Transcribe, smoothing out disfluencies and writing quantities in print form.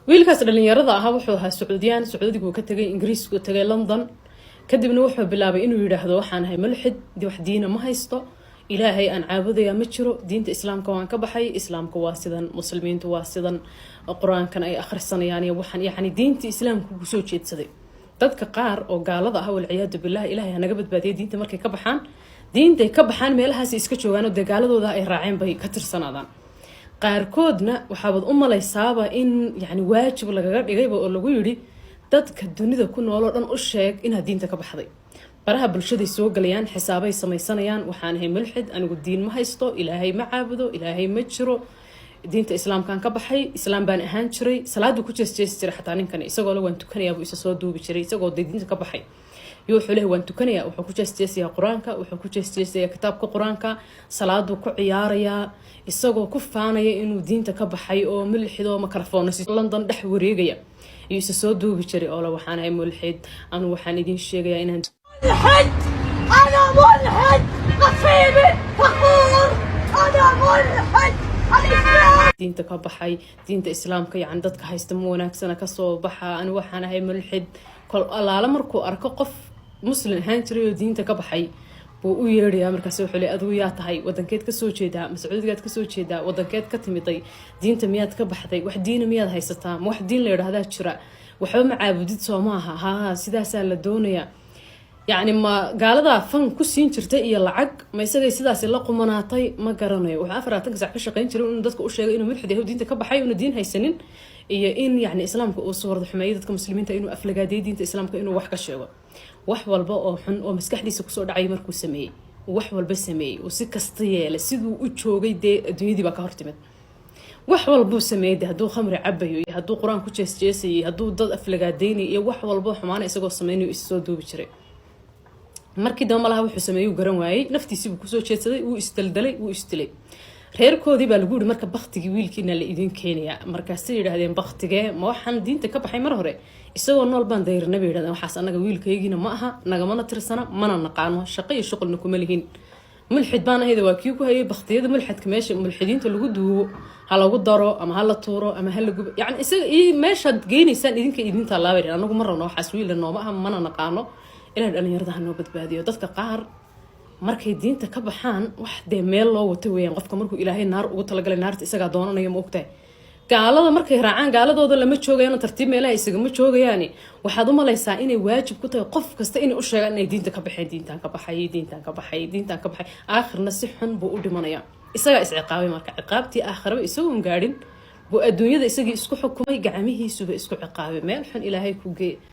wiilkaas dhalinyarada ahaa wuxuu ahaa Sacuudiyaan Sacuudigu ka tagay Ingiriisku tagay London kadibna wuxuu bilaabay inuu yiraahdo waxaan ahay mulxid wax diina ma haysto ilaahay aan caabudaya ma jiro diinta islaamka waan ka baxay islaamku waa sidan muslimiintu waa sidan quraankan ay akhrisanayaan iyo waxaan yaani diinta islaamku ku soo jeedsaday dadka qaar oo gaalada ah wal ciyaadu billaah ilaahay naga badbaadiyay diinta markay ka baxaan diinta ka baxaan meelahaas iska joogaan oo dagaaladooda ay raaceen bay ka tirsanaadaan qaarkoodna waxaad u malaysaaba in yani waajib lagaga dhigay oo lagu yiri dadka dunida ku nool oo dhan u sheeg inaad diinta ka baxday baraha bulshada soo galayaan xisaabay samaysanayaan waxaan ahay mulxid anigu diin ma haysto ilaahay ma caabudo ilaahay ma jiro diinta islaamkan ka baxay islaam baan ahaan jiray salaadu ku jees jiray xataa ninkan isagoo la waan tukanayaa buu isa soo duubi jiray isagoo diinta ka baxay yoo xulay waan tukanayaa wuxuu ku jees quraanka wuxuu ku jees kitaabka quraanka salaadu ku ciyaaraya isagoo ku faanaya inuu diinta ka baxay oo mulxido microphone London dhex wareegaya iyo isa soo duubi jiray oo la waxaan ahay mulxid anu waxaan idin sheegayaa inaan ملحد أنا ملحد قصيبي فخور أنا ملحد الإسلام diinta ka baxay diinta islaamka yaan dadka haysta ma wanaagsana ka soo baxa anu waxaan ahay mulxid kol alaala markuu arko qof muslim ahaan jiray oo diinta ka baxay buu u yeedhayaa markaas wuxuu leeyahay adigu yaa tahay wadankeed ka soo jeedaa Sacuudigaad ka soo jeedaa wadankeed ka timiday diinta miyaad ka baxday wax diina miyaad haysataa ma wax diin la yiraahdaa jira waxba ma caabudid soo maaha ha sidaas la doonayaa يعني ما قالدا فن كسين jirtay iyo lacag ma isagay sidaas la qumanaatay ma garanayo waxa afraatan sac ka shaqeyn jiray inuu dadku u sheegay inuu mulxid yahay diinta ka baxay inuu diin haysanin iyo in yani islaamka uu soo wardo xumeeyay dadka muslimiinta inuu aflagaaday diinta islaamka inuu wax ka sheego wax walba oo xun oo maskaxdiisa ku soo dhacay markuu sameeyay wax walba sameeyay oo si kasta yeelay siduu u joogay adduunyadii ba ka hortimid wax walba sameeyay haduu khamri cabayo iyo haduu quraan ku jeesjeesay haduu dad aflagaadeynay iyo wax walba xumaan isagoo sameeyay isoo duubi jiray markii dambe malaha wuxuu sameeyay garan waayay naftiisa uu ku soo jeedsaday uu isdaldalay uu istilay reerkoodii baa lagu yiri marka baqtigi wiilkiina la idin keenaya markaas ay yiraahdeen baqtige ma waxaan diinta ka baxay mar hore isagoo nool baan dayrna bay yiraahdeen waxaas anaga wiilkaygiina ma aha nagamana tirsana mana naqaano shaqo iyo shaqalna kuma lihin mulxid baan ahayd waa kii ku hayay baqtiyada mulxidka meesha mulxidiinta lagu duubo ha lagu daro ama ha la tuuro ama ha lagu yani isaga meesha geynaysan idinka idinta laaweyn anagu ma rabno waxaas wiil nooma aha mana naqaano ilaa dhalinyarada hanoo badbaadiyo dadka qaar markay diinta ka baxaan wax de meel loo wato weeyaan qofka markuu ilaahay naar ugu talagalay naarta isaga doonanayo ma ogtahay gaalada markay raacaan gaaladooda lama joogayaan tartiib meelaha isaga ma joogayaan waxaad u malaysaa inay waajib ku tahay qof kasta inay u sheegaan inay diinta ka baxeen diintan ka baxay aakhirna si xun buu u dhimanayaa isaga isciqaabay marka ciqaabtii aakhiraba isagoo gaadhin buu adduunyada isagii isku xukumay gacmihiisuba isku ciqaabay meel xun ilaahay ku geey